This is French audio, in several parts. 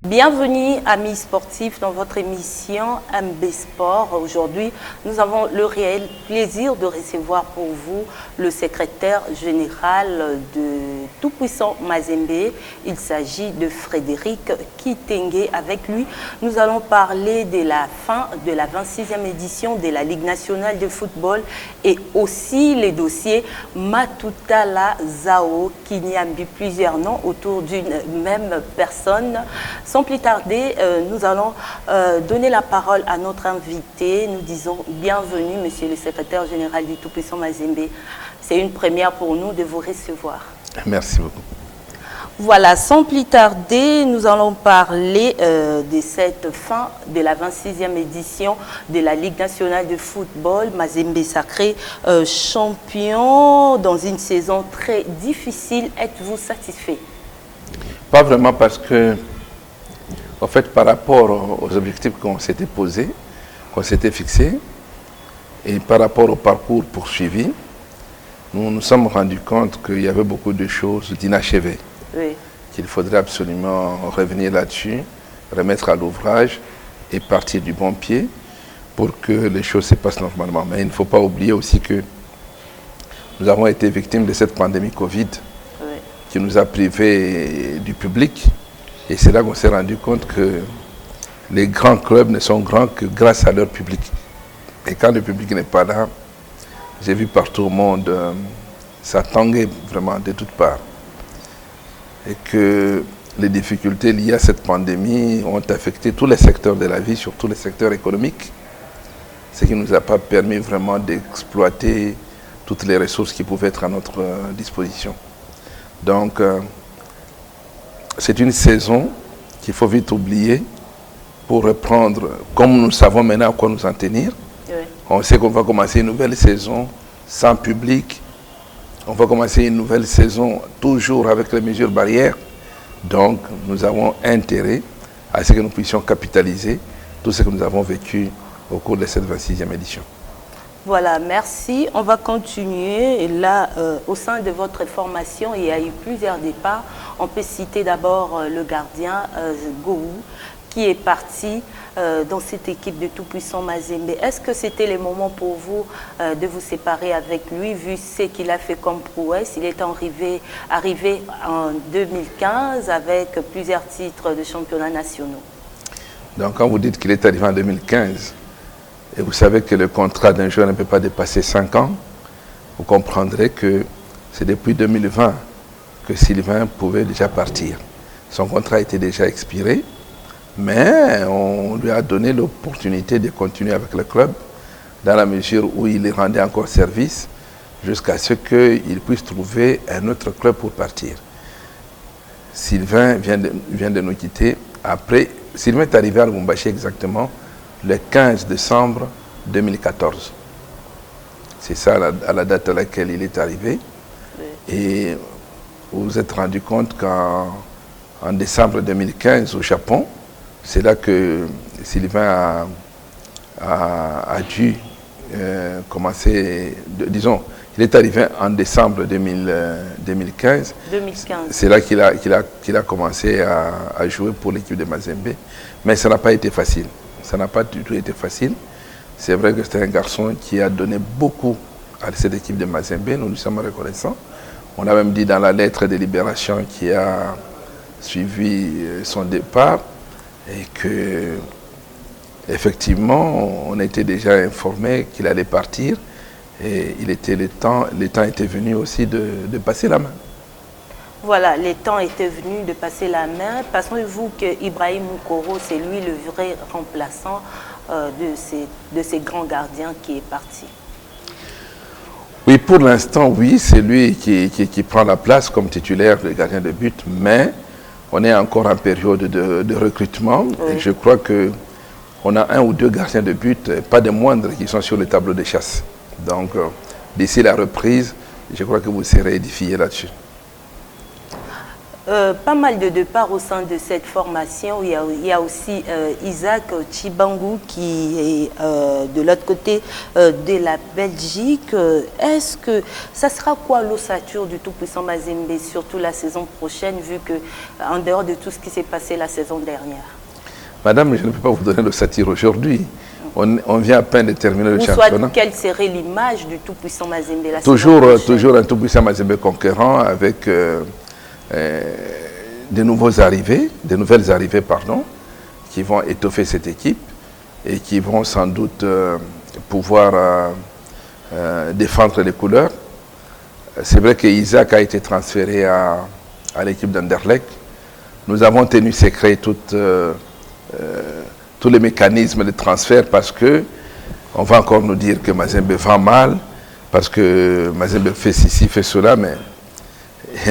Bienvenue amis sportifs dans votre émission MB Sport. Aujourd'hui, nous avons le réel plaisir de recevoir pour vous le secrétaire général de Tout-Puissant Mazembe. Il s'agit de Frédéric Kitenge. Avec lui, nous allons parler de la fin de la 26e édition de la Ligue nationale de football et aussi les dossiers Matutala Zao, Kinyambi, plusieurs noms autour d'une même personne. Sans plus tarder, nous allons donner la parole à notre invité. Nous disons bienvenue, monsieur le secrétaire général du Tout-Puissant Mazembe. C'est une première pour nous de vous recevoir. Merci beaucoup. Voilà, sans plus tarder, nous allons parler de cette fin de la 26e édition de la Ligue nationale de football. Mazembe sacré champion dans une saison très difficile. Êtes-vous satisfait? Pas vraiment, parce que en fait, par rapport aux objectifs qu'on s'était posés, qu'on s'était fixés, et par rapport au parcours poursuivi, nous nous sommes rendus compte qu'il y avait beaucoup de choses d'inachevées. Oui. Qu'il faudrait absolument revenir là-dessus, remettre à l'ouvrage et partir du bon pied pour que les choses se passent normalement. Mais il ne faut pas oublier aussi que nous avons été victimes de cette pandémie Covid, oui, qui nous a privés du public. Et c'est là qu'on s'est rendu compte que les grands clubs ne sont grands que grâce à leur public. Et quand le public n'est pas là, j'ai vu partout au monde, ça tanguait vraiment de toutes parts. Et que les difficultés liées à cette pandémie ont affecté tous les secteurs de la vie, surtout les secteurs économiques, ce qui ne nous a pas permis vraiment d'exploiter toutes les ressources qui pouvaient être à notre disposition. Donc, c'est une saison qu'il faut vite oublier pour reprendre, comme nous savons maintenant à quoi nous en tenir. Oui. On sait qu'on va commencer une nouvelle saison sans public. On va commencer une nouvelle saison toujours avec les mesures barrières. Donc, nous avons intérêt à ce que nous puissions capitaliser tout ce que nous avons vécu au cours de cette 26e édition. Voilà, merci. On va continuer. Et là, au sein de votre formation, il y a eu plusieurs départs. On peut citer d'abord le gardien Gou, qui est parti dans cette équipe de Tout-Puissant Mazembe. Est-ce que c'était le moment pour vous de vous séparer avec lui, vu ce qu'il a fait comme prouesse? Il est arrivé en 2015 avec plusieurs titres de championnats nationaux. Donc, quand vous dites qu'il est arrivé en 2015, et vous savez que le contrat d'un joueur ne peut pas dépasser 5 ans, vous comprendrez que c'est depuis 2020 que Sylvain pouvait déjà partir. Son contrat était déjà expiré, mais on lui a donné l'opportunité de continuer avec le club dans la mesure où il rendait encore service jusqu'à ce qu'il puisse trouver un autre club pour partir. Sylvain vient de nous quitter. Après, Sylvain est arrivé à Lubumbashi exactement le 15 décembre 2014. C'est ça à la date à laquelle il est arrivé. Oui. Et vous vous êtes rendu compte qu'en décembre 2015 au Japon, c'est là que Sylvain a dû commencer, disons, il est arrivé en décembre 2015. C'est là qu'il a commencé à jouer pour l'équipe de Mazembe. Mais ça n'a pas été facile. Ça n'a pas du tout été facile. C'est vrai que c'était un garçon qui a donné beaucoup à cette équipe de Mazembe. Nous nous sommes reconnaissants. On a même dit dans la lettre de libération qui a suivi son départ et que, effectivement, on était déjà informé qu'il allait partir et le temps était venu aussi de passer la main. Voilà, le temps était venu de passer la main. Pensez-vous que Ibrahim Moukoro, c'est lui le vrai remplaçant de ces grands gardiens qui est parti? Oui, pour l'instant, oui, c'est lui qui prend la place comme titulaire de gardien de but, mais on est encore en période de recrutement. Oui. Et je crois qu'on a 1 ou 2 gardiens de but, pas des moindres, qui sont sur le tableau de chasse. Donc, d'ici la reprise, je crois que vous serez édifiés là-dessus. pas mal de départs au sein de cette formation. Il y a aussi Isaac Chibangu qui est de l'autre côté de la Belgique. Est-ce que ça sera quoi l'ossature du tout-puissant Mazembe, surtout la saison prochaine, vu que en dehors de tout ce qui s'est passé la saison dernière? Madame, je ne peux pas vous donner l'ossature aujourd'hui. On vient à peine de terminer le championnat. Quelle serait l'image du tout-puissant Mazembe la saison prochaine? Toujours un tout-puissant Mazembe conquérant avec de nouvelles arrivées, qui vont étoffer cette équipe et qui vont sans doute pouvoir défendre les couleurs. C'est vrai que Isaac a été transféré à l'équipe d'Anderlecht. Nous avons tenu secret tous les mécanismes de transfert parce que on va encore nous dire que Mazembe va mal, parce que Mazembe fait ceci, fait cela, mais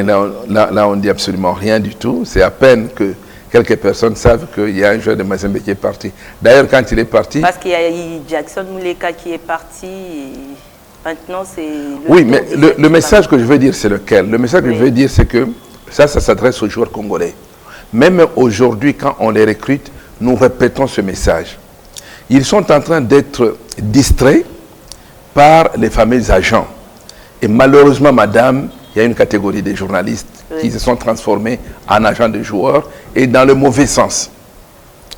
là on ne dit absolument rien du tout. C'est à peine que quelques personnes savent qu'il y a un joueur de Mazembe qui est parti. D'ailleurs, quand il est parti... Parce qu'il y a eu Jackson Muleka qui est parti, et maintenant c'est... Oui, mais le message que je veux dire, c'est lequel? Le message que je veux dire, c'est que ça s'adresse aux joueurs congolais. Même aujourd'hui, quand on les recrute, nous répétons ce message. Ils sont en train d'être distraits par les fameux agents. Et malheureusement, madame, il y a une catégorie de journalistes qui se sont transformés en agents de joueurs et dans le mauvais sens.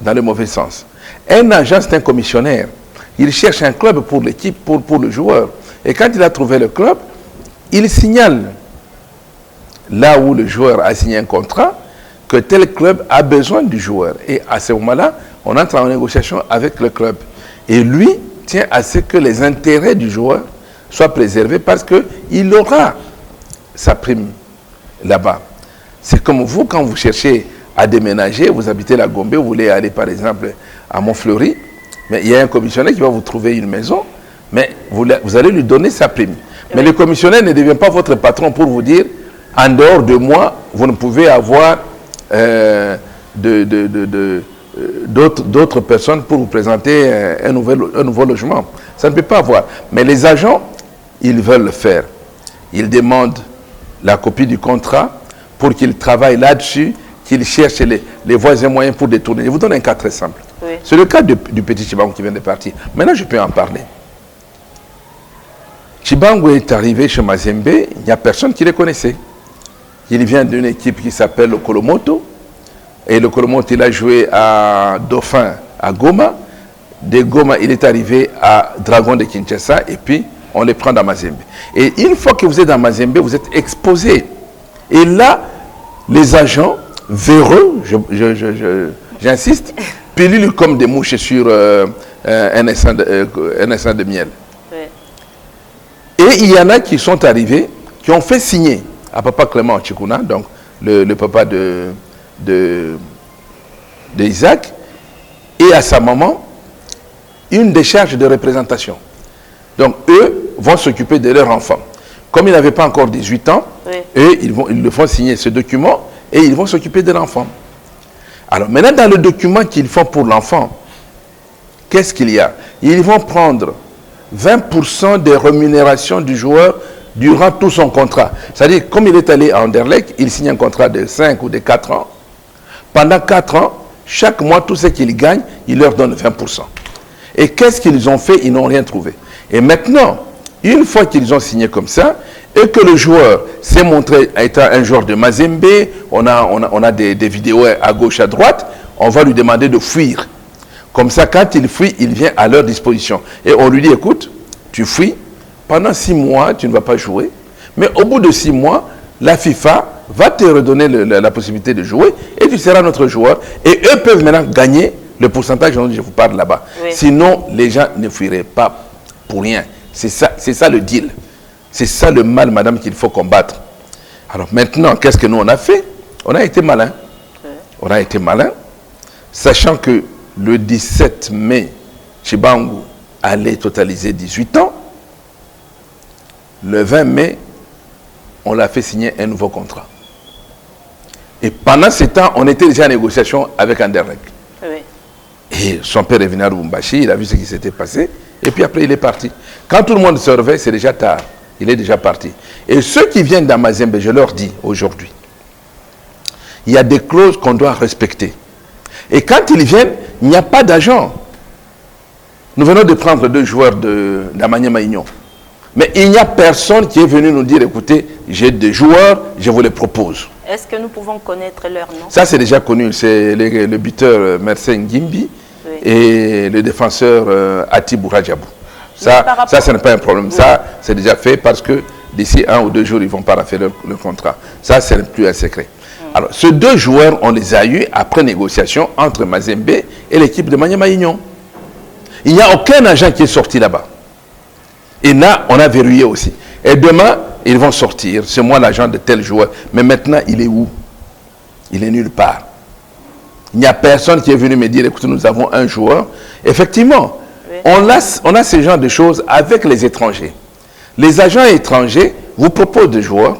Dans le mauvais sens. Un agent, c'est un commissionnaire. Il cherche un club pour l'équipe, pour le joueur. Et quand il a trouvé le club, il signale là où le joueur a signé un contrat que tel club a besoin du joueur. Et à ce moment-là, on entre en négociation avec le club. Et lui tient à ce que les intérêts du joueur soient préservés parce qu'il aura sa prime là-bas. C'est comme vous, quand vous cherchez à déménager, vous habitez la Gombe, vous voulez aller par exemple à Montfleury, mais il y a un commissionnaire qui va vous trouver une maison, mais vous allez lui donner sa prime. Mais le commissionnaire ne devient pas votre patron pour vous dire, en dehors de moi, vous ne pouvez avoir d'autres personnes pour vous présenter un nouveau logement. Ça ne peut pas avoir. Mais les agents, ils veulent le faire. Ils demandent la copie du contrat pour qu'ils travaillent là-dessus, qu'ils cherchent les voies et moyens pour détourner. Je vous donne un cas très simple. Oui. C'est le cas du petit Chibangu qui vient de partir. Maintenant, je peux en parler. Chibangu est arrivé chez Mazembe, il n'y a personne qui le connaissait. Il vient d'une équipe qui s'appelle le Kolomoto. Et le Kolomoto, il a joué à Dauphin, à Goma. De Goma, il est arrivé à Dragon de Kinshasa. Et puis, on les prend dans Mazembe. Et une fois que vous êtes dans Mazembe, vous êtes exposé. Et là, les agents véreux, j'insiste, pilulent comme des mouches sur un instant de miel. Oui. Et il y en a qui sont arrivés, qui ont fait signer à papa Clément Chikuna, donc le papa d'Isaac, et à sa maman, une décharge de représentation. Donc eux vont s'occuper de leur enfant. Comme ils n'avaient pas encore 18 ans, eux, ils le font signer ce document et ils vont s'occuper de l'enfant. Alors maintenant, dans le document qu'ils font pour l'enfant, qu'est-ce qu'il y a? Ils vont prendre 20% des rémunérations du joueur durant tout son contrat. C'est-à-dire, comme il est allé à Anderlecht, il signe un contrat de 5 ou de 4 ans. Pendant 4 ans, chaque mois, tout ce qu'il gagne, il leur donne 20%. Et qu'est-ce qu'ils ont fait? Ils n'ont rien trouvé. Et maintenant, une fois qu'ils ont signé comme ça, et que le joueur s'est montré étant un joueur de Mazembe, on a des vidéos à gauche, à droite, on va lui demander de fuir. Comme ça, quand il fuit, il vient à leur disposition. Et on lui dit, écoute, tu fuis, pendant 6 mois, tu ne vas pas jouer, mais au bout de 6 mois, la FIFA va te redonner la possibilité de jouer et tu seras notre joueur. Et eux peuvent maintenant gagner le pourcentage dont je vous parle là-bas. Oui. Sinon, les gens ne fuiraient pas pour rien. C'est ça le deal. C'est ça le mal, madame, qu'il faut combattre. Alors maintenant, qu'est-ce que nous on a fait? On a été malin. Oui. On a été malin, sachant que le 17 mai, Chibangu allait totaliser 18 ans. Le 20 mai, on l'a fait signer un nouveau contrat. Et pendant ce temps, on était déjà en négociation avec Anderlecht. Oui. Et son père est venu à Lubumbashi, il a vu ce qui s'était passé, et puis après il est parti. Quand tout le monde se réveille, c'est déjà tard. Il est déjà parti. Et ceux qui viennent dans Mazembe, je leur dis aujourd'hui, il y a des clauses qu'on doit respecter. Et quand ils viennent, il n'y a pas d'agent. Nous venons de prendre 2 joueurs de la Maniema Union. Mais il n'y a personne qui est venu nous dire, écoutez, j'ai des joueurs, je vous les propose. Est-ce que nous pouvons connaître leur nom? Ça, c'est déjà connu. C'est le buteur Mercé Ngimbi et le défenseur Atibou Rajabou. Ça, ce n'est pas un problème. Oui. Ça, c'est déjà fait parce que d'ici 1 ou 2 jours, ils ne vont pas refaire le contrat. Ça, ce n'est plus un secret. Alors, ces 2 joueurs, on les a eus après négociation entre Mazembe et l'équipe de Maniema Union. Il n'y a aucun agent qui est sorti là-bas. Et là, on a verrouillé aussi. Et demain, ils vont sortir. C'est moi l'agent de tel joueur. Mais maintenant, il est où? Il est nulle part. Il n'y a personne qui est venu me dire, écoutez, nous avons un joueur. Effectivement, oui. on a ce genre de choses avec les étrangers. Les agents étrangers vous proposent des joueurs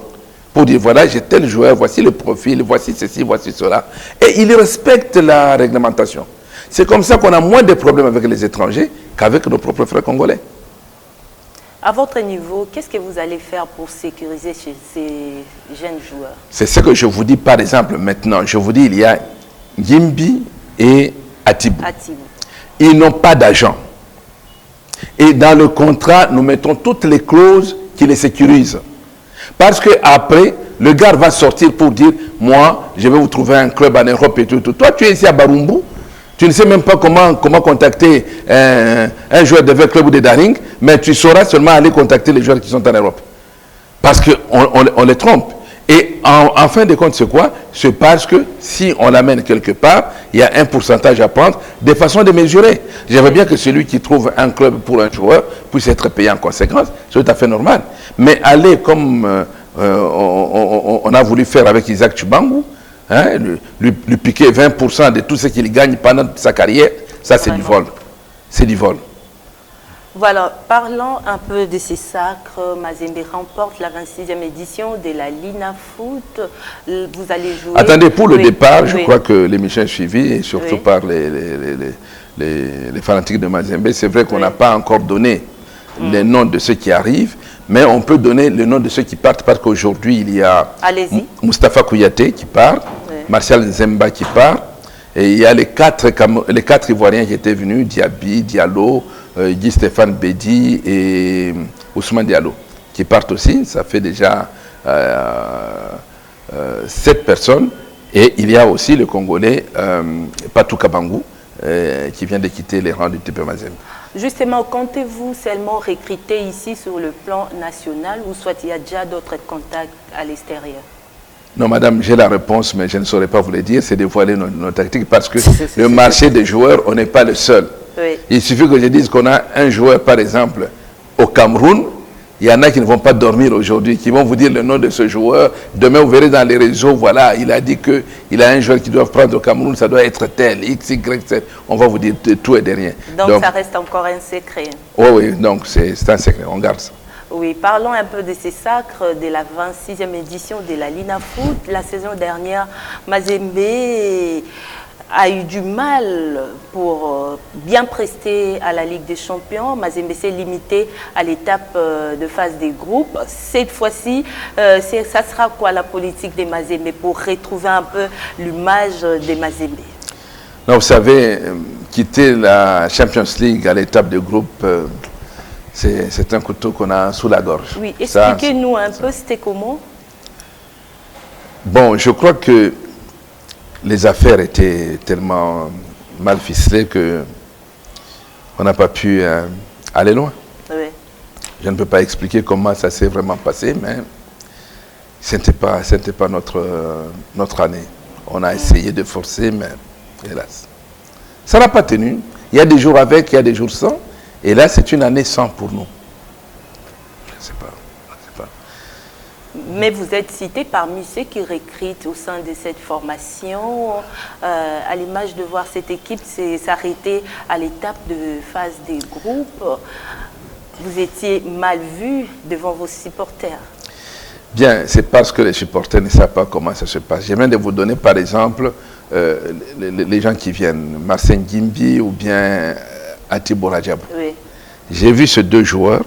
pour dire, voilà, j'ai tel joueur, voici le profil, voici ceci, voici cela. Et ils respectent la réglementation. C'est comme ça qu'on a moins de problèmes avec les étrangers qu'avec nos propres frères congolais. À votre niveau, qu'est-ce que vous allez faire pour sécuriser chez ces jeunes joueurs? C'est ce que je vous dis, par exemple, maintenant. Je vous dis, il y a Ngimbi et Atibou. Ils n'ont pas d'agent. Et dans le contrat, nous mettons toutes les clauses qui les sécurisent. Parce qu'après, le gars va sortir pour dire, moi, je vais vous trouver un club en Europe et tout. Toi, tu es ici à Barumbu. Tu ne sais même pas comment contacter un joueur de club ou de Daring, mais tu sauras seulement aller contacter les joueurs qui sont en Europe. Parce qu'on les trompe. Et en fin de compte, c'est quoi? C'est parce que si on l'amène quelque part, il y a un pourcentage à prendre de façon de mesurer. J'aimerais bien que celui qui trouve un club pour un joueur puisse être payé en conséquence. C'est tout à fait normal. Mais aller comme on a voulu faire avec Isaac Tchoubangu, hein, lui piquer 20% de tout ce qu'il gagne pendant sa carrière, ça c'est du vol. C'est du vol. Voilà, parlons un peu de ces sacres. Mazembe remporte la 26e édition de la Lina Foot. Vous allez jouer... Attendez, pour le départ, je crois que l'émission est suivie, et surtout par les fanatiques de Mazembe. C'est vrai qu'on n'a pas encore donné les noms de ceux qui arrivent, mais on peut donner le nom de ceux qui partent, parce qu'aujourd'hui, il y a Moustapha Kouyaté qui part, Martial Nzemba qui part, et il y a les quatre Ivoiriens qui étaient venus, Diaby, Diallo, Guy Stéphane Bedi et Ousmane Diallo, qui partent aussi. Ça fait déjà 7 personnes. Et il y a aussi le Congolais Patou Kabangou, qui vient de quitter les rangs du TP Mazembe. Justement, comptez-vous seulement recruter ici sur le plan national, ou soit il y a déjà d'autres contacts à l'extérieur? Non, madame, j'ai la réponse, mais je ne saurais pas vous le dire. C'est dévoiler nos tactiques, parce que le marché des joueurs, on n'est pas le seul. Oui. Il suffit que je dise qu'on a un joueur, par exemple, au Cameroun. Il y en a qui ne vont pas dormir aujourd'hui, qui vont vous dire le nom de ce joueur. Demain, vous verrez dans les réseaux, voilà, il a dit qu'il a un joueur qui doit prendre au Cameroun, ça doit être tel, X, Y, Z. On va vous dire de tout et de rien. Donc ça reste encore un secret. Oui, oui, donc c'est un secret, on garde ça. Oui, parlons un peu de ces sacres de la 26e édition de la Lina Foot. La saison dernière, Mazembe a eu du mal pour bien prester à la Ligue des Champions. Mazembe s'est limité à l'étape de phase des groupes. Cette fois-ci, ça sera quoi la politique des Mazembe pour retrouver un peu l'image des Mazembe? Non, vous savez, quitter la Champions League à l'étape de groupe, c'est un couteau qu'on a sous la gorge. Oui, expliquez-nous un peu, c'était comment? Bon, je crois que les affaires étaient tellement mal ficelées qu'on n'a pas pu aller loin. Oui. Je ne peux pas expliquer comment ça s'est vraiment passé, mais ce n'était pas notre année. On a essayé de forcer, mais hélas. Ça n'a pas tenu. Il y a des jours avec, il y a des jours sans. Et là, c'est une année sans pour nous. Je ne sais pas. Mais vous êtes cité parmi ceux qui recrutent au sein de cette formation. À l'image de voir cette équipe s'arrêter à l'étape de phase des groupes, vous étiez mal vu devant vos supporters. Bien, c'est parce que les supporters ne savent pas comment ça se passe. Je viens de vous donner, par exemple, les gens qui viennent, Marcin Ngimbi ou bien Atibou Rajabou. Oui. J'ai vu ces 2 joueurs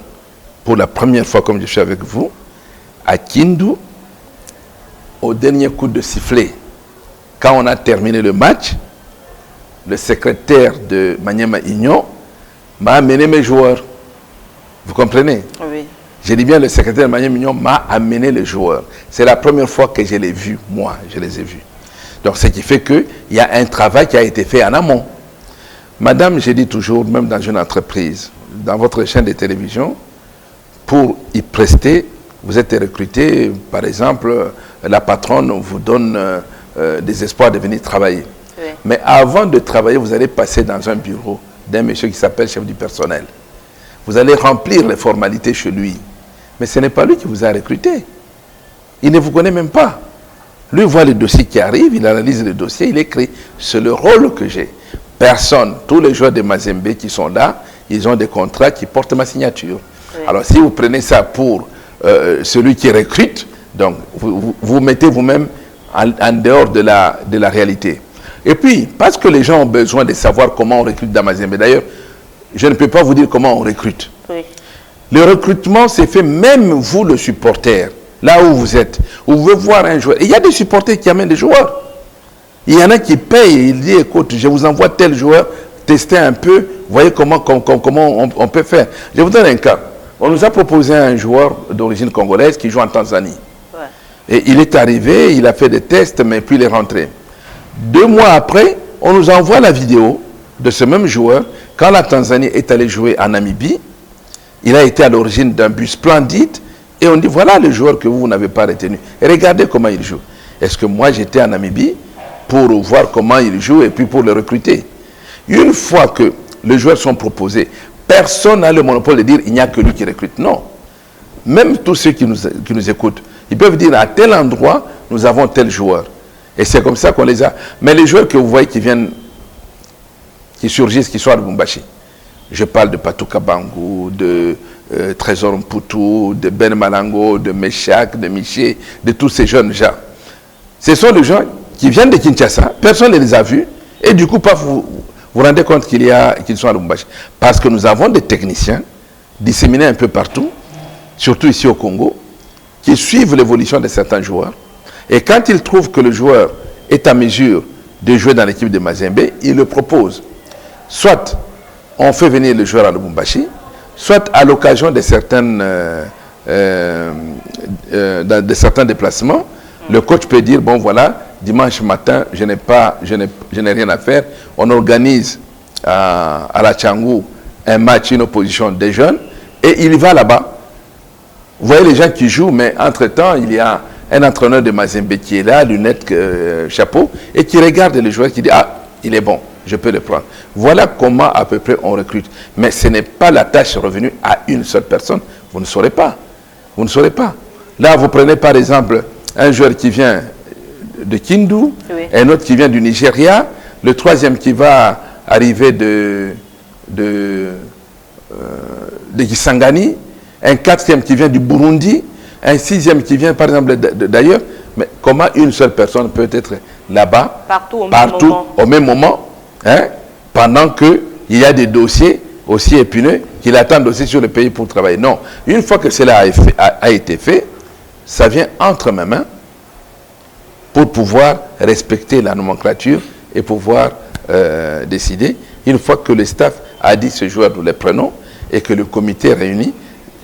pour la première fois, comme je suis avec vous, à Kindu, au dernier coup de sifflet Quand on a terminé le match, le secrétaire de Maniema Union m'a amené mes joueurs. Vous comprenez? Oui. Je dis bien, le secrétaire de Maniema Union m'a amené les joueurs. C'est la première fois que je les ai vus, moi, je les ai vus. Donc, ce qui fait qu'il y a un travail qui a été fait en amont. Madame, je dis toujours, même dans une entreprise, dans votre chaîne de télévision, pour y prester, vous êtes recruté, par exemple, la patronne vous donne des espoirs de venir travailler. Oui. Mais avant de travailler, vous allez passer dans un bureau d'un monsieur qui s'appelle chef du personnel. Vous allez remplir les formalités chez lui. Mais ce n'est pas lui qui vous a recruté. Il ne vous connaît même pas. Lui voit les dossiers qui arrivent, il analyse les dossiers, il écrit. C'est le rôle que j'ai. Personne, tous les joueurs de Mazembe qui sont là, ils ont des contrats qui portent ma signature. Oui. Alors si vous prenez ça pour celui qui recrute, donc vous mettez vous-même en dehors de la réalité. Et puis, parce que les gens ont besoin de savoir comment on recrute dans Mazembe. D'ailleurs, je ne peux pas vous dire comment on recrute. Oui. Le recrutement s'est fait, même vous, le supporter, là où vous êtes. Vous pouvez voir un joueur. Et il y a des supporters qui amènent des joueurs. Il y en a qui payent et ils disent, écoute, je vous envoie tel joueur, testez un peu, voyez comment on peut faire. Je vous donne un cas. On nous a proposé un joueur d'origine congolaise qui joue en Tanzanie. Ouais. Et il est arrivé, il a fait des tests, mais puis il est rentré. 2 mois après, on nous envoie la vidéo de ce même joueur. Quand la Tanzanie est allée jouer en Namibie, il a été à l'origine d'un but splendide. Et on dit, voilà le joueur que vous n'avez pas retenu. Et regardez comment il joue. Est-ce que moi, j'étais en Namibie pour voir comment il joue et puis pour le recruter? Une fois que les joueurs sont proposés, personne n'a le monopole de dire, il n'y a que lui qui recrute. Non. Même tous ceux qui nous écoutent, ils peuvent dire, à tel endroit, nous avons tel joueur. Et c'est comme ça qu'on les a. Mais les joueurs que vous voyez qui viennent, qui surgissent, qui sont à Lubumbashi, je parle de Patouka Bangou, de Trésor Mputu, de Ben Malango, de Meshak, de Miché, de tous ces jeunes gens. Ce sont les gens qui viennent de Kinshasa, personne ne les a vus, et du coup, vous vous rendez compte qu'ils sont à Lubumbashi. Parce que nous avons des techniciens disséminés un peu partout, surtout ici au Congo, qui suivent l'évolution de certains joueurs. Et quand ils trouvent que le joueur est à mesure de jouer dans l'équipe de Mazembe, ils le proposent. Soit on fait venir le joueur à Lubumbashi, soit à l'occasion de certains déplacements, le coach peut dire, bon voilà, dimanche matin, je n'ai rien à faire. On organise à la Tchangou un match, une opposition des jeunes, et il va là-bas. Vous voyez les gens qui jouent, mais entre-temps, il y a un entraîneur de Mazembe qui est là, lunettes, chapeau, et qui regarde les joueurs, qui dit, ah, il est bon, je peux le prendre. Voilà comment à peu près on recrute. Mais ce n'est pas la tâche revenue à une seule personne. Vous ne saurez pas. Vous ne saurez pas. Là, vous prenez par exemple un joueur qui vient de Kindu, oui. Un autre qui vient du Nigeria, le troisième qui va arriver de Kisangani, un quatrième qui vient du Burundi, un sixième qui vient par exemple d'ailleurs. Mais comment une seule personne peut être là-bas, partout au même moment, hein, pendant qu'il y a des dossiers aussi épineux qu'il attendent aussi sur le pays pour travailler? Non. Une fois que cela a été fait, ça vient entre mes mains pour pouvoir respecter la nomenclature et pouvoir décider. Une fois que le staff a dit ce joueur, nous les prenons, et que le comité réuni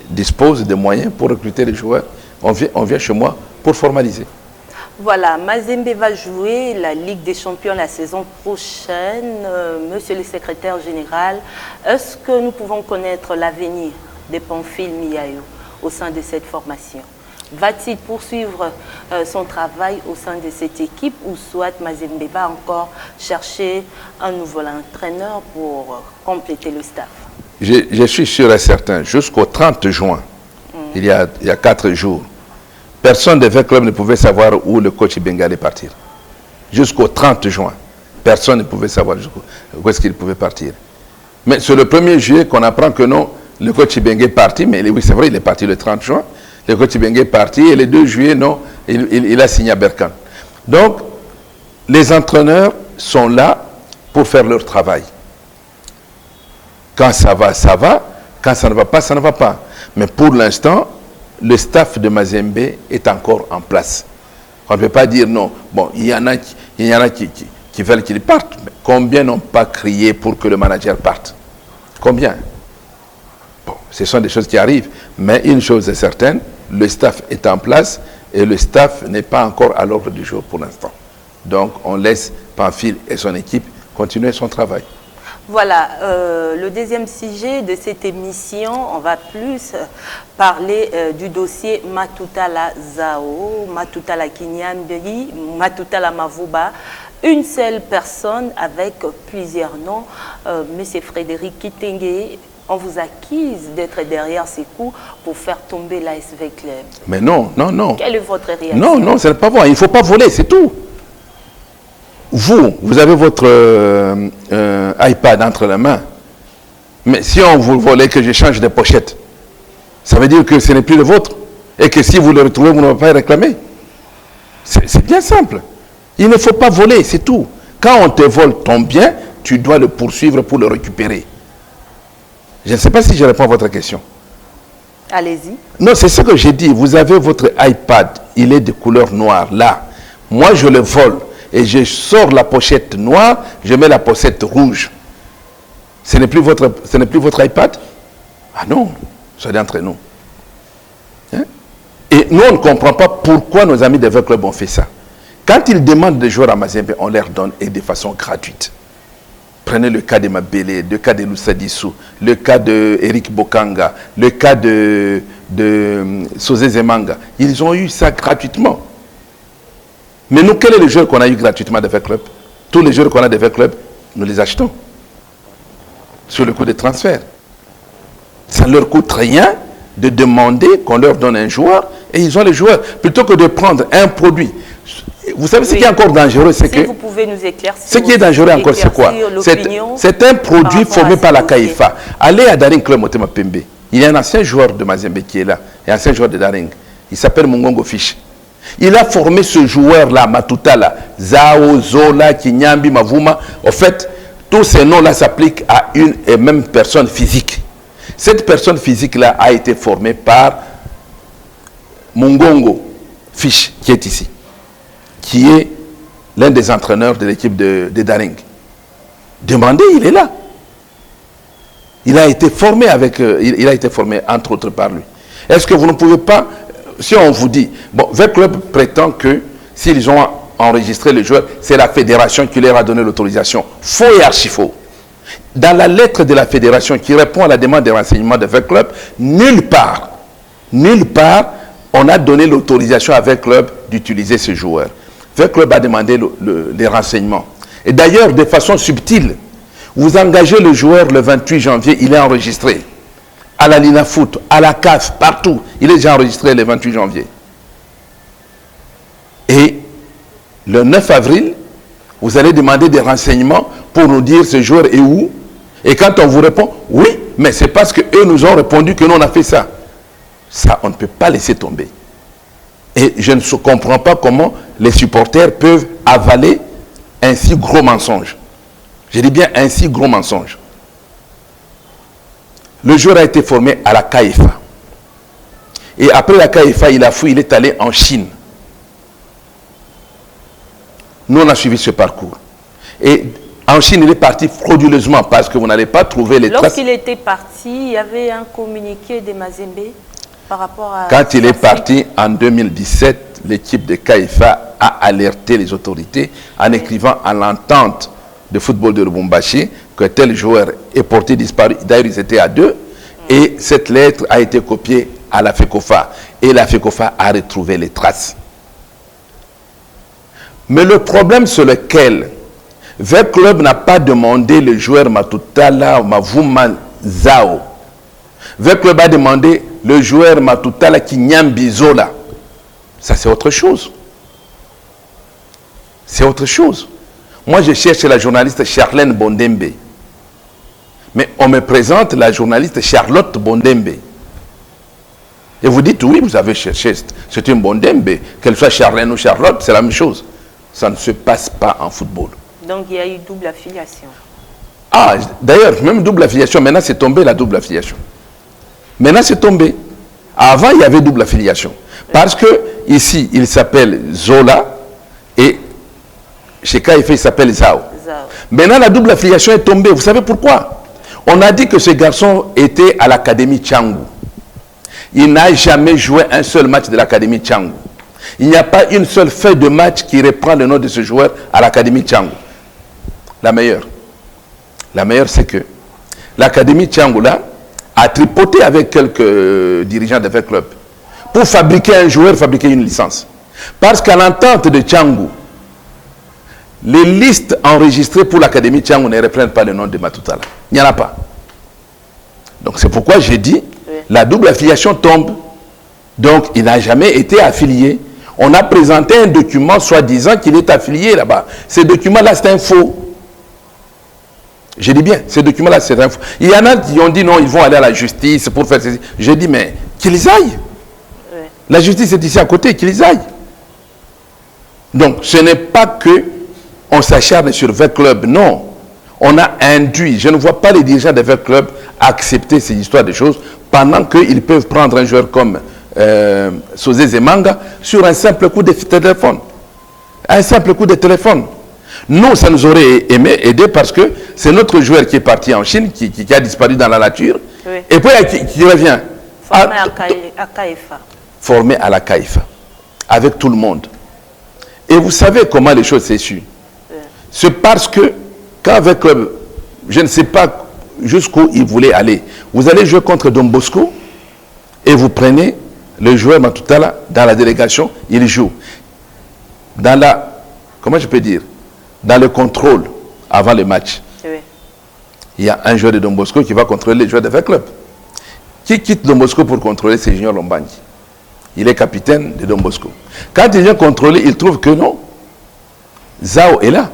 dispose de moyens pour recruter les joueurs, on vient chez moi pour formaliser. Voilà, Mazembe va jouer la Ligue des Champions la saison prochaine. Monsieur le secrétaire général, est-ce que nous pouvons connaître l'avenir de Pamphile Miayo au sein de cette formation? Va-t-il poursuivre son travail au sein de cette équipe ou soit Mazembe va encore chercher un nouvel entraîneur pour compléter le staff? Je suis sûr et certain, jusqu'au 30 juin, il y a 4 jours, personne de 20 clubs ne pouvait savoir où le coach Ibenga allait partir. Jusqu'au 30 juin, personne ne pouvait savoir où est-ce qu'il pouvait partir. Mais c'est le 1er juillet qu'on apprend que non, le coach Ibenga est parti, mais oui, c'est vrai, il est parti le 30 juin. Le coach Ibenga est parti et le 2 juillet, non, il a signé à Berkane. Donc, les entraîneurs sont là pour faire leur travail. Quand ça va, ça va. Quand ça ne va pas, ça ne va pas. Mais pour l'instant, le staff de Mazembe est encore en place. On ne peut pas dire non. Bon, il y en a qui veulent qu'il parte. Mais combien n'ont pas crié pour que le manager parte? Combien? Bon, ce sont des choses qui arrivent. Mais une chose est certaine, le staff est en place et le staff n'est pas encore à l'ordre du jour pour l'instant. Donc, on laisse Pamphile et son équipe continuer son travail. Voilà, le deuxième sujet de cette émission, on va plus parler du dossier Matutala Zao, Matutala Kinyambiri, Matutala Mavuba. Une seule personne avec plusieurs noms, M. Frédéric Kitenge, on vous accuse d'être derrière ces coups pour faire tomber l'ASV Club. Mais non, non, non. Quelle est votre réaction? Non, non, ce n'est pas vrai. Il ne faut pas voler, c'est tout. Vous avez votre iPad entre les mains. Mais si on vous volait que je change de pochette, ça veut dire que ce n'est plus le vôtre. Et que si vous le retrouvez, vous ne pouvez pas réclamer. C'est bien simple. Il ne faut pas voler, c'est tout. Quand on te vole ton bien, tu dois le poursuivre pour le récupérer. Je ne sais pas si je réponds à votre question. Allez-y. Non, c'est ce que j'ai dit. Vous avez votre iPad, il est de couleur noire, là. Moi, je le vole. Et je sors la pochette noire, je mets la pochette rouge. Ce n'est plus votre iPad? Ah non, soyez entre nous. Hein? Et nous, on ne comprend pas pourquoi nos amis de V-Club ont fait ça. Quand ils demandent des joueurs à Mazembe, on leur donne et de façon gratuite. Prenez le cas de Mabele, le cas de Loussa Dissou, le cas de Eric Bokanga, le cas de Sosé Zemanga. Ils ont eu ça gratuitement. Mais nous, quel est le joueur qu'on a eu gratuitement de V-Club? Tous les joueurs qu'on a de V-Club, nous les achetons. Sur le coût des transferts. Ça ne leur coûte rien de demander qu'on leur donne un joueur et ils ont les joueurs. Plutôt que de prendre un produit. Vous savez, ce qui est encore dangereux, c'est que... vous pouvez nous éclaircir. Ce qui est dangereux encore, c'est quoi? C'est un produit formé par la CAIFA. Allez à Daring Club Motema Pembe. Il y a un ancien joueur de Mazembe qui est là. Et un ancien joueur de Daring. Il s'appelle Mungongo Fish. Il a formé ce joueur-là, Matutala, Zao, Zola, Kinyambi, Mavuma. En fait, tous ces noms-là s'appliquent à une et même personne physique. Cette personne physique-là a été formée par Mungongo Fish, qui est ici, qui est l'un des entraîneurs de l'équipe de Daring. Demandez, il est là. Il a été formé il a été formé entre autres par lui. Est-ce que vous ne pouvez pas, si on vous dit, bon, V-Club prétend que s'ils ont enregistré le joueur, c'est la fédération qui leur a donné l'autorisation. Faux et archi-faux. Dans la lettre de la fédération qui répond à la demande de renseignement de V-Club, nulle part, on a donné l'autorisation à V-Club d'utiliser ce joueur. V-Club a demandé les renseignements. Et d'ailleurs, de façon subtile, vous engagez le joueur le 28 janvier, il est enregistré. À la Lina Foot, à la CAF, partout. Il est déjà enregistré le 28 janvier. Et le 9 avril, vous allez demander des renseignements pour nous dire ce joueur est où. Et quand on vous répond, oui, mais c'est parce qu'eux nous ont répondu que nous on a fait ça. Ça, on ne peut pas laisser tomber. Et je ne comprends pas comment les supporters peuvent avaler un si gros mensonge. Je dis bien un si gros mensonge. Le joueur a été formé à la CAIFA. Et après la CAIFA, il a fui, il est allé en Chine. Nous, on a suivi ce parcours. Et en Chine, il est parti frauduleusement parce que vous n'allez pas trouver les traces. Lorsqu'il était parti, il y avait un communiqué de Mazembe par rapport à... Quand il est parti en 2017, l'équipe de CAIFA a alerté les autorités en écrivant à l'entente de football de Lubumbashi que tel joueur est porté disparu. D'ailleurs, ils étaient à deux. Et cette lettre a été copiée à la FECOFA. Et la FECOFA a retrouvé les traces. Mais le problème sur lequel V-Club n'a pas demandé le joueur Matutala Mavuma Zao. V-Club a demandé le joueur Matutala Kinyambi Zola. Ça, c'est autre chose. C'est autre chose. Moi, je cherche la journaliste Charlène Bondembe. Mais on me présente la journaliste Charlotte Bondembe. Et vous dites, oui, vous avez cherché, c'est une Bondembe. Qu'elle soit Charlène ou Charlotte, c'est la même chose. Ça ne se passe pas en football. Donc, il y a eu double affiliation. Ah, d'ailleurs, même double affiliation. Maintenant, c'est tombé la double affiliation. Maintenant, c'est tombé. Avant, il y avait double affiliation. Parce que ici, il s'appelle Zola et chez KFA, il s'appelle Zao. Maintenant, la double affiliation est tombée. Vous savez pourquoi? On a dit que ce garçon était à l'Académie Tchangou. Il n'a jamais joué un seul match de l'Académie Tchangou. Il n'y a pas une seule feuille de match qui reprend le nom de ce joueur à l'Académie Tchangou. La meilleure. La meilleure, c'est que l'Académie Tchangou, là, a tripoté avec quelques dirigeants de club pour fabriquer un joueur, fabriquer une licence. Parce qu'à l'entente de Tchangou, les listes enregistrées pour l'Académie Tchangou ne reprennent pas le nom de Matoutala. Il n'y en a pas. Donc c'est pourquoi j'ai dit, la double affiliation tombe. Donc il n'a jamais été affilié. On a présenté un document soi-disant qu'il est affilié là-bas. Ce document-là, c'est un faux. Je dis bien, ce document-là, c'est un faux. Il y en a qui ont dit non, ils vont aller à la justice pour faire ceci. J'ai dit, mais qu'ils aillent. La justice est ici à côté, qu'ils aillent. Donc ce n'est pas que on s'acharne sur VEC Club, non. On a induit, je ne vois pas les dirigeants de VEC Club accepter ces histoires de choses pendant qu'ils peuvent prendre un joueur comme Sosé Zemanga sur un simple coup de téléphone. Un simple coup de téléphone. Nous, ça nous aurait aidé parce que c'est notre joueur qui est parti en Chine, qui a disparu dans la nature, et puis qui revient. Formé à KFA. Formé à la KFA, avec tout le monde. Et vous savez comment les choses s'est su. C'est parce que, quand avec club, je ne sais pas jusqu'où il voulait aller, vous allez jouer contre Don Bosco et vous prenez le joueur Matoutala dans la délégation, il joue. Dans la, comment je peux dire, dans le contrôle avant le match. Il y a un joueur de Don Bosco qui va contrôler les joueurs de club. Qui quitte Don Bosco pour contrôler, c'est Junior Lombangi. Il est capitaine de Don Bosco. Quand il vient contrôler, il trouve que non. Zao est là.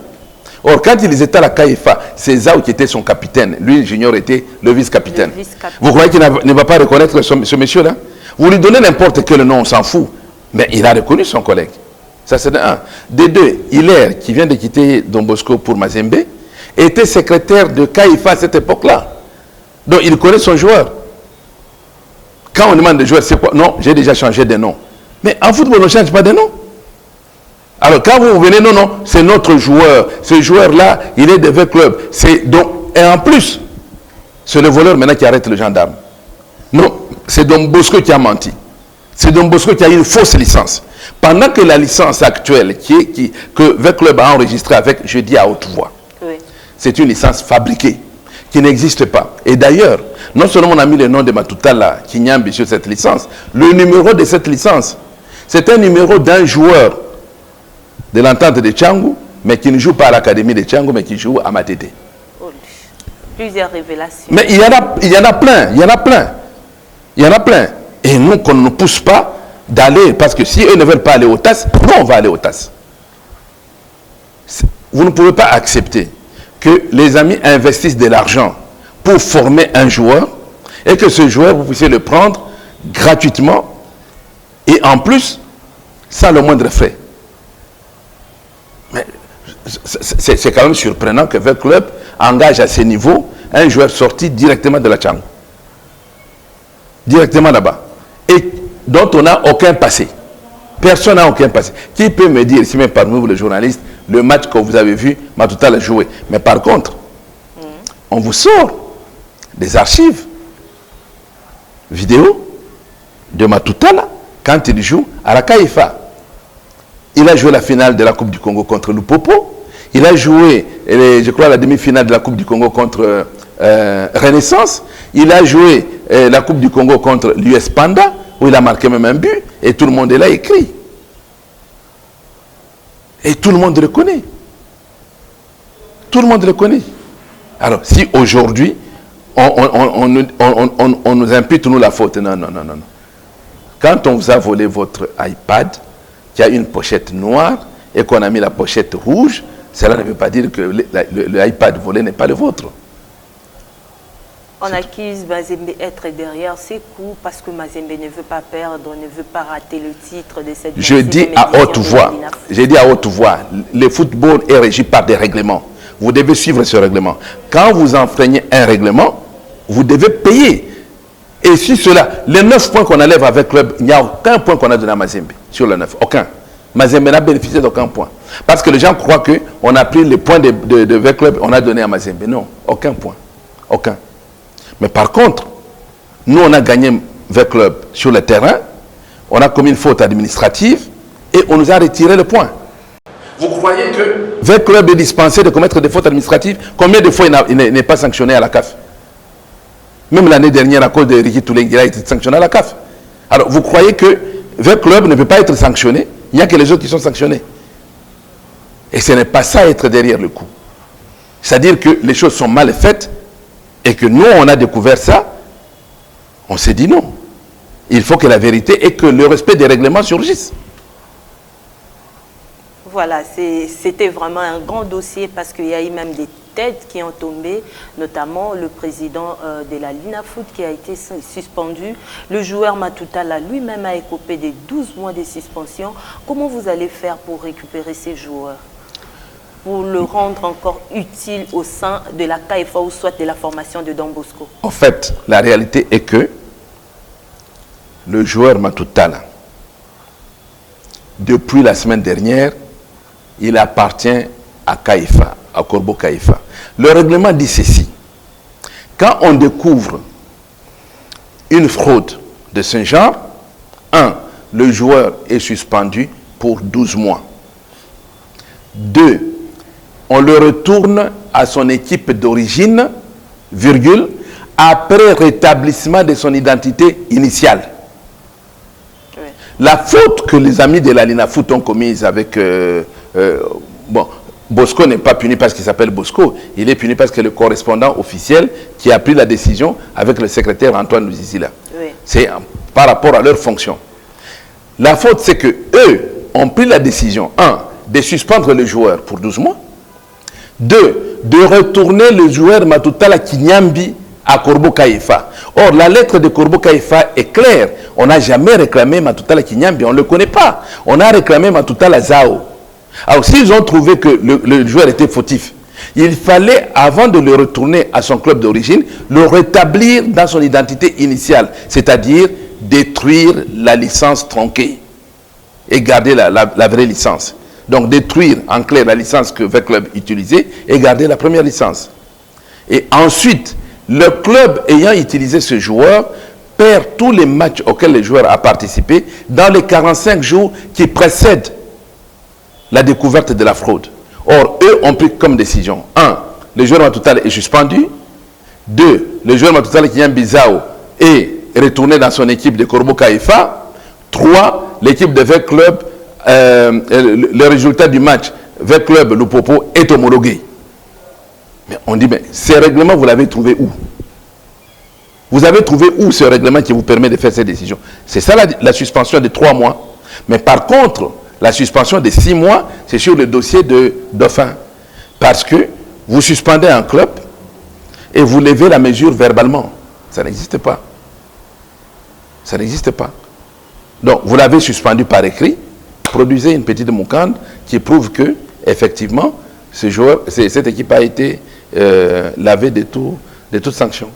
Or, quand ils étaient à la KFA, c'est Zao qui était son capitaine. Lui, Junior, était le vice-capitaine. Vous croyez qu'il ne va pas reconnaître ce monsieur-là? Vous lui donnez n'importe quel nom, on s'en fout. Mais il a reconnu son collègue. Ça, c'est de un. De deux, Hilaire, qui vient de quitter Don Bosco pour Mazembe, était secrétaire de KFA à cette époque-là. Donc, il connaît son joueur. Quand on demande de joueur, c'est quoi? Non, j'ai déjà changé de nom. Mais en football, on ne change pas de nom. Alors, quand vous venez, non, non, c'est notre joueur. Ce joueur-là, il est de VEC Club. Et en plus, c'est le voleur maintenant qui arrête le gendarme. Non, c'est Don Bosco qui a menti. C'est Don Bosco qui a eu une fausse licence. Pendant que la licence actuelle que VEC Club a enregistrée avec, je dis à haute voix, c'est une licence fabriquée, qui n'existe pas. Et d'ailleurs, non seulement on a mis le nom de Matoutala, Kinyambi, sur cette licence, le numéro de cette licence, c'est un numéro d'un joueur de l'entente de Tchangou, mais qui ne joue pas à l'Académie de Tchangou, mais qui joue à Matete. Plusieurs révélations. Mais il y en a plein, il y en a plein. Il y en a plein. Et nous, qu'on ne nous pousse pas d'aller, parce que si eux ne veulent pas aller au TAS, nous, on va aller au TAS. Vous ne pouvez pas accepter que les amis investissent de l'argent pour former un joueur et que ce joueur, vous puissiez le prendre gratuitement et en plus, sans le moindre frais. Mais c'est quand même surprenant que VEC Club engage à ce niveau un joueur sorti directement de la Tchangou. Directement là-bas. Et dont on n'a aucun passé. Personne n'a aucun passé. Qui peut me dire, si même parmi vous les journalistes, le match que vous avez vu, Matoutala jouer? Mais par contre, on vous sort des archives vidéo de Matoutala quand il joue à la KFA. Il a joué la finale de la Coupe du Congo contre Lupopo. Il a joué, je crois, la demi-finale de la Coupe du Congo contre Renaissance. Il a joué la Coupe du Congo contre l'US Panda, où il a marqué même un but. Et tout le monde est là écrit. Et tout le monde le connaît. Tout le monde le connaît. Alors, si aujourd'hui, on nous impute, nous, la faute, non, non, non, non. Quand on vous a volé votre iPad, qui a une pochette noire, et qu'on a mis la pochette rouge, cela ne veut pas dire que le iPad volé n'est pas le vôtre. On accuse Mazembe d'être derrière ces coups parce que Mazembe ne veut pas perdre, ne veut pas rater le titre de cette... Je dis à haute voix, le football est régi par des règlements. Vous devez suivre ce règlement. Quand vous enfreignez un règlement, vous devez payer. Et si cela, les 9 points qu'on enlève avec le club, il n'y a aucun point qu'on a donné à Mazembe. sur le 9. Aucun. Mazembe n'a bénéficié d'aucun point. Parce que les gens croient qu'on a pris les points de V-Club, on a donné à Mazembe. Non, aucun point. Aucun. Mais par contre, nous, on a gagné V-Club sur le terrain, on a commis une faute administrative et on nous a retiré le point. Vous croyez que V-Club est dispensé de commettre des fautes administratives? Combien de fois il n'est pas sanctionné à la CAF? Même l'année dernière, à cause de Ricky Toulengue, il a été sanctionné à la CAF. Alors, vous croyez que V-Club ne peut pas être sanctionné? Il n'y a que les autres qui sont sanctionnés. Et ce n'est pas ça être derrière le coup. C'est-à-dire que les choses sont mal faites et que nous, on a découvert ça. On s'est dit non. Il faut que la vérité et que le respect des règlements surgisse. Voilà, c'était vraiment un grand dossier parce qu'il y a eu même des têtes qui ont tombé, notamment le président de la Linafoot qui a été suspendu. Le joueur Matutala lui-même a écopé des 12 mois de suspension. Comment vous allez faire pour récupérer ces joueurs? Pour le rendre encore utile au sein de la CAIFA ou soit de la formation de Don Bosco? En fait, la réalité est que le joueur Matutala, depuis la semaine dernière, il appartient à CAIFA, à Corbeau CAIFA. Le règlement dit ceci. Quand on découvre une fraude de ce genre, 1. Le joueur est suspendu pour 12 mois. 2. On le retourne à son équipe d'origine, virgule, après rétablissement de son identité initiale. Oui. La faute que les amis de la Linafoot ont commise avec... bon, Bosco n'est pas puni parce qu'il s'appelle Bosco, il est puni parce que le correspondant officiel qui a pris la décision avec le secrétaire Antoine Luzizila. Oui. C'est par rapport à leur fonction. La faute, c'est que eux ont pris la décision, 1, de suspendre le joueur pour 12 mois, 2, de retourner le joueur Matutala Kinyambi à Corbeau CAIFA. Or, la lettre de Corbeau CAIFA est claire. On n'a jamais réclamé Matutala Kinyambi, on ne le connaît pas. On a réclamé Matutala Zao. Alors, s'ils ont trouvé que le joueur était fautif, il fallait, avant de le retourner à son club d'origine, le rétablir dans son identité initiale, c'est-à-dire détruire la licence tronquée et garder la vraie licence. Donc, détruire en clair la licence que V-Club utilisait et garder la première licence. Et ensuite, le club ayant utilisé ce joueur perd tous les matchs auxquels le joueur a participé dans les 45 jours qui précèdent la découverte de la fraude. Or, eux ont pris comme décision, 1, le joueur Matutala est suspendu, 2, le joueur Matutala Kinyambi Zao est retourné dans son équipe de Corbeau CAIFA, 3, l'équipe de V-Club, le résultat du match V-Club Lupopo est homologué. Mais on dit, mais ce règlement, vous l'avez trouvé où? Vous avez trouvé où ce règlement qui vous permet de faire cette décision? C'est ça la suspension de 3 mois. Mais par contre, la suspension de 6 mois, c'est sur le dossier de Dauphin. Parce que vous suspendez un club et vous levez la mesure verbalement. Ça n'existe pas. Ça n'existe pas. Donc, vous l'avez suspendu par écrit, produisez une petite moukande qui prouve que, effectivement, ce joueur, cette équipe a été lavée de toute sanction.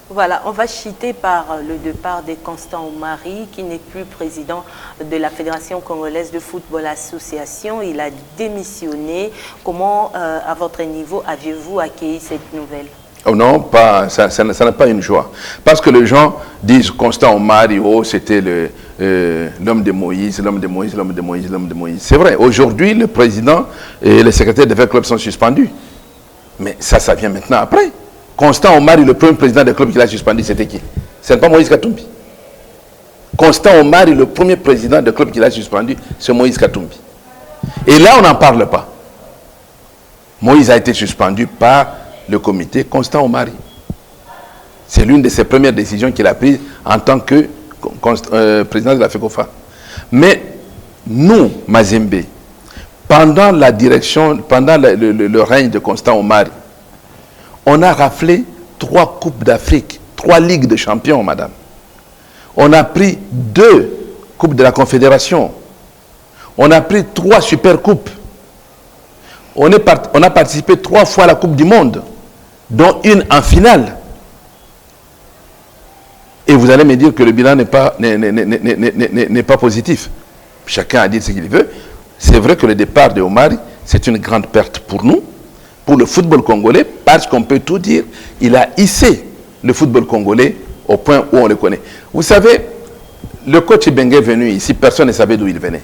Voilà, on va citer par le départ de Constant Omari, qui n'est plus président de la Fédération congolaise de football association. Il a démissionné. Comment, à votre niveau, aviez-vous accueilli cette nouvelle? Oh non, pas, ça n'est pas une joie. Parce que les gens disent Constant Omari, oh, c'était l'homme de Moïse, l'homme de Moïse, l'homme de Moïse, l'homme de Moïse. C'est vrai, aujourd'hui, le président et le secrétaire de V-Club sont suspendus. Mais ça vient maintenant après. Constant Omari, le premier président du club qu'il a suspendu, c'était qui? Ce n'est pas Moïse Katumbi. Constant Omari, le premier président du club qu'il a suspendu, c'est Moïse Katumbi. Et là, on n'en parle pas. Moïse a été suspendu par le comité Constant Omari. C'est l'une de ses premières décisions qu'il a prises en tant que président de la FECOFA. Mais nous, Mazembe, pendant la direction, pendant le règne de Constant Omari, on a raflé 3 Coupes d'Afrique, 3 Ligues de champions, madame. On a pris 2 Coupes de la Confédération. On a pris 3 Super Coupes. On a participé 3 fois à la Coupe du Monde, dont une en finale. Et vous allez me dire que le bilan n'est pas positif. Chacun a dit ce qu'il veut. C'est vrai que le départ de Omari, c'est une grande perte pour nous, pour le football congolais, parce qu'on peut tout dire. Il a hissé le football congolais au point où on le connaît. Vous savez, le coach Bengue est venu ici, personne ne savait d'où il venait.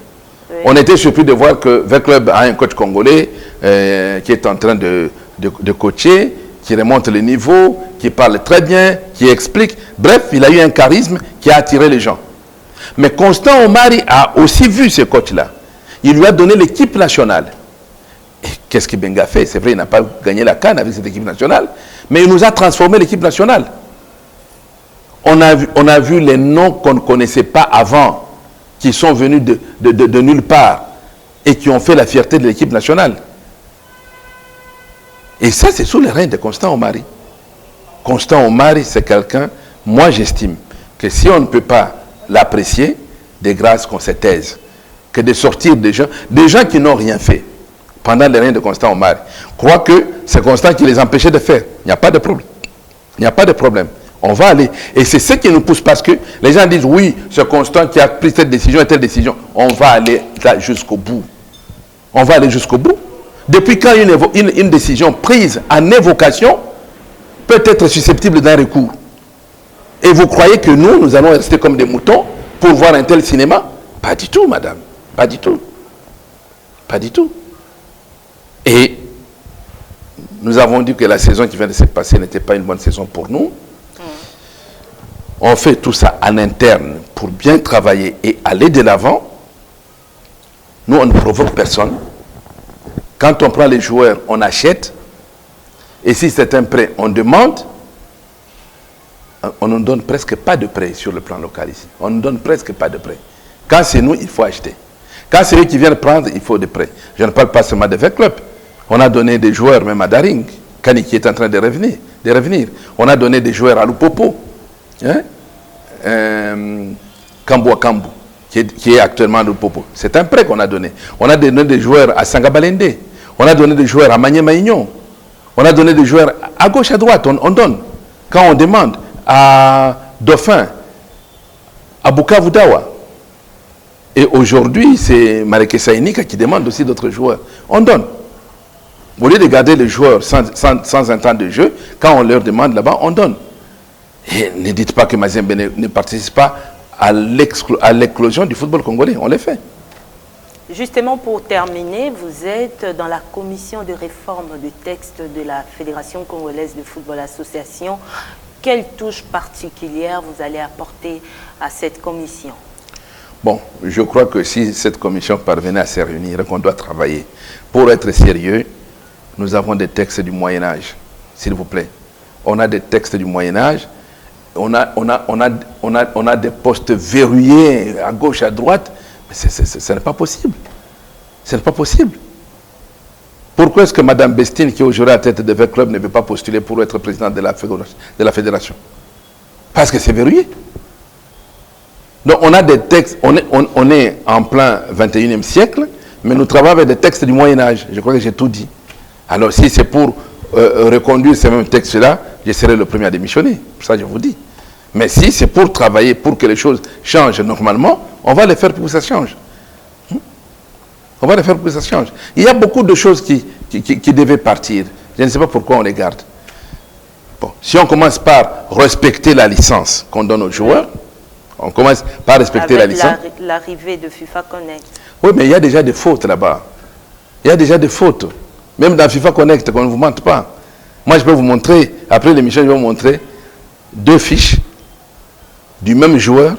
Oui. On était surpris de voir que V Club a un coach congolais qui est en train de coacher, qui remonte le niveau, qui parle très bien, qui explique. Bref, il a eu un charisme qui a attiré les gens. Mais Constant Omari a aussi vu ce coach-là. Il lui a donné l'équipe nationale. Et qu'est-ce que Bengue a fait? C'est vrai, il n'a pas gagné la CAN avec cette équipe nationale, mais il nous a transformé l'équipe nationale. On a vu les noms qu'on ne connaissait pas avant, qui sont venus de nulle part et qui ont fait la fierté de l'équipe nationale. Et ça, c'est sous les règnes de Constant Omari. Constant Omari, c'est quelqu'un, moi j'estime, que si on ne peut pas l'apprécier, de grâce qu'on se taise, que de sortir des gens qui n'ont rien fait pendant les règnes de Constant Omari, croient que c'est Constant qui les empêchait de faire. Il n'y a pas de problème. Il n'y a pas de problème. On va aller. Et c'est ce qui nous pousse, parce que les gens disent, oui, c'est Constant qui a pris cette décision et telle décision. On va aller là jusqu'au bout. On va aller jusqu'au bout. Depuis quand une décision prise en évocation peut être susceptible d'un recours? Et vous croyez que nous allons rester comme des moutons pour voir un tel cinéma? Pas du tout, madame. Pas du tout. Pas du tout. Et nous avons dit que la saison qui vient de se passer n'était pas une bonne saison pour nous. On fait tout ça en interne pour bien travailler et aller de l'avant. Nous, on ne provoque personne. Quand on prend les joueurs, on achète. Et si c'est un prêt, on demande. On ne donne presque pas de prêt sur le plan local ici. On ne donne presque pas de prêt. Quand c'est nous, il faut acheter. Quand c'est eux qui viennent prendre, il faut des prêts. Je ne parle pas seulement de V Club. On a donné des joueurs même à Daring, Kani qui est en train de revenir. On a donné des joueurs à Lupopo. Hein? Kambo Kambu, qui est actuellement à Lupopo. C'est un prêt qu'on a donné. On a donné des joueurs à Sangabalende. On a donné des joueurs à Maniema Ignon. On a donné des joueurs à gauche, à droite. On donne. Quand on demande à Dauphin, à Bukavu Dawa. Et aujourd'hui, c'est Mareke Saïnika qui demande aussi d'autres joueurs. On donne. Au lieu de garder les joueurs sans un temps de jeu, quand on leur demande là-bas, on donne. Et ne dites pas que Mazembe ne participe pas à l'éclosion du football congolais. On le fait. Justement, pour terminer, vous êtes dans la commission de réforme du texte de la Fédération congolaise de football association. Quelle touche particulière vous allez apporter à cette commission? Bon, je crois que si cette commission parvenait à se réunir, qu'on doit travailler. Pour être sérieux, nous avons des textes du Moyen-Âge, s'il vous plaît. On a des textes du Moyen-Âge. On a des postes verrouillés à gauche, à droite. Mais ce n'est pas possible. Ce n'est pas possible. Pourquoi est-ce que Mme Bestine, qui est aujourd'hui à la tête de V Club, ne veut pas postuler pour être présidente de la fédération? Parce que c'est verrouillé. Donc on a des textes, on est en plein 21e siècle, mais nous travaillons avec des textes du Moyen-Âge. Je crois que j'ai tout dit. Alors si c'est pour reconduire ces mêmes textes-là, je serai le premier à démissionner. Pour ça, je vous dis. Mais si c'est pour travailler, pour que les choses changent normalement, on va les faire pour que ça change. On va les faire pour que ça change. Il y a beaucoup de choses qui devaient partir. Je ne sais pas pourquoi on les garde. Bon, si on commence par respecter la licence qu'on donne aux joueurs, on commence par respecter la licence. L'arrivée de FIFA Connect. Oui, mais il y a déjà des fautes là-bas. Il y a déjà des fautes. Même dans FIFA Connect, qu'on ne vous mente pas. Moi, je peux vous montrer, après l'émission, je vais vous montrer 2 fiches du même joueur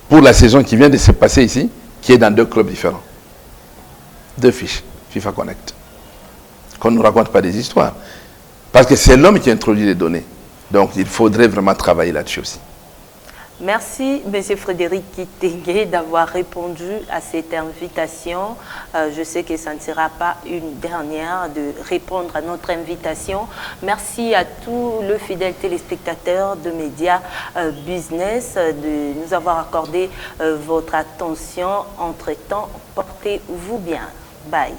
pour la saison qui vient de se passer ici, qui est dans 2 clubs différents. 2 fiches, FIFA Connect. Qu'on ne nous raconte pas des histoires. Parce que c'est l'homme qui introduit les données. Donc, il faudrait vraiment travailler là-dessus aussi. Merci, M. Frédéric Kitenge, d'avoir répondu à cette invitation. Je sais que ça ne sera pas une dernière de répondre à notre invitation. Merci à tous les fidèles téléspectateurs de Média Business de nous avoir accordé votre attention. Entre-temps, portez-vous bien. Bye.